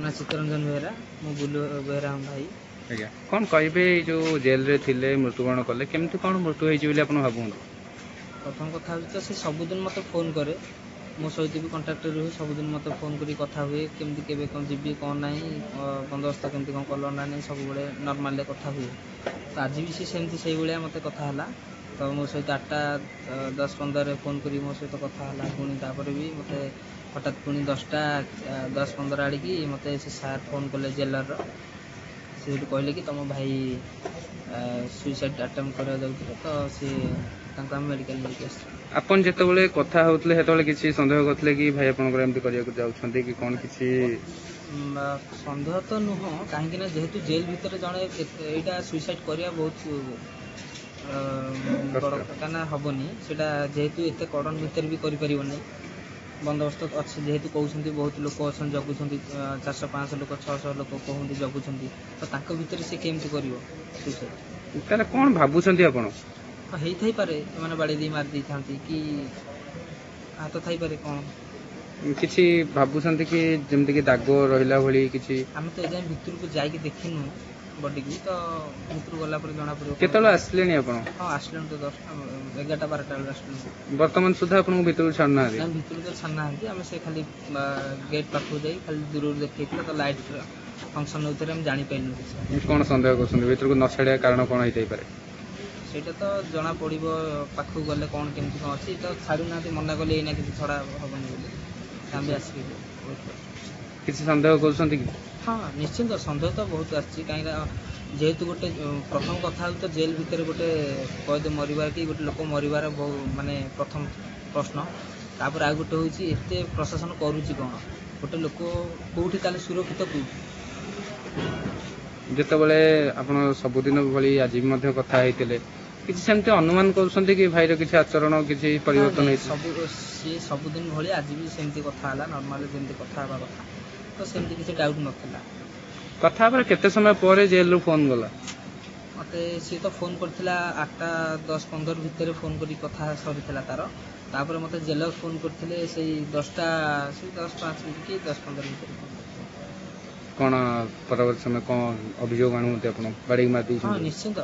ना चित्तरंजन बेहरा मु बुलु बेहरा भाई आज्ञा कौन कहे जो जेल रे थिले मृत्युवरण कले केमती कौन मृत्यु होती आप भावुँ प्रथम कथा तो से सबुदिन मत फोन करे मो सहित भी कंटाक्ट रुहे सबुदिन मत फोन करी कथा हुए केमती केबे कौन जीवी कौन ना बंदोबस्त केमती कौन कल ना नहीं सब बड़े नॉर्मल कथा हुए तो आज भी सी सेमती से भाया मत कथा है तो मो सहित 8टा 10-15 फोन करी मो सहित कथा है पुणी तापर भी मत हठात पुणी 10टा 10-15 आड़िकी मत से सार फोन कले जेलर से कहले कि तुम भाई सुइसाइड अटेम्प्ट करा जाउथले तो सी तांका मेडिकल लेके आस आपन जेतेबेले कथा होतले हेतेबेले किछि संदेह करथले कि भाई आपनकर एमती करिया जाउछन्ते कि कोन किछि संदेह तो नुह कहीं ना जेहेतु जेल भितर जड़े यहाँ सुइसाइड करिया बहुत बड़ा हेनी से जेहेतु एत कड़न भितर भी करें बंदोबस्त अच्छे जेहेतु कहते बहुत लोक अच्छा जगुंट 400-500 लोक 600 लोक कहते जगुंट तो भितर से केमती कर कौन भावुं आपण हो पारे मैंने बाड़ी दी मार दी था कि हाथ थी पारे कौन किसी भावुं कि जमती कि दाग रहा भाई किसी आम तो एजाए भितर को जाकि देखिनु बडी की तो भितर गला जना पड़ो केतले आसले हाँ आसले तो 10-11-12 बेले आसले बर्तमान सुधा आपन भितर छाड़ना भितर तो छाड़ना आम से खाली गेट पाख जाई खाली दूर देखी तो लाइट फंक्शन होते हम जापारू कौन सन्देह कर न छाड़ा कारण कौन हो पारे सेटा तो जना पड़ो पाखक गले कौन केमती कौन अच्छी तो छाड़ूना मना कले ना कि छड़ा हेनी बोली आस किसी सन्देह कर हाँ निश्चिंत सन्देह तो बहुत आसी कहीं जेहेतु गोटे प्रथम कथा तो जेल भितर गोटे कैद मरबार कि गोटे लोक मरबार माने प्रथम प्रश्न तापर आ गोटे हूँ एत प्रशासन करुच्ची कौन गोटे लोक कौटी ताले सुरक्षित कौटी जितेबले आप सबुदिन भाई आज भी कथा होते किसी सेमती अनुमान कर कि भाई किसी आचरण किसी परिवर्तन सी सबुदिन भाई आज भी सेमती कथा है नॉर्मल जमी कथा हवा कथा तो सेमती किसी डाउट नाला कथा केते समय पर जेल रू फोन गला मत सी तो फोन करथिला 8टा 10-15 भितर फोन करी कथा सरी तार तापर मत जेलर फोन करथिले से 10टा 10-5 कि 10-15 भितर कौन परवर्त समय कौन अभियोग आणुते आप बाड़ी मार हाँ निश्चिंत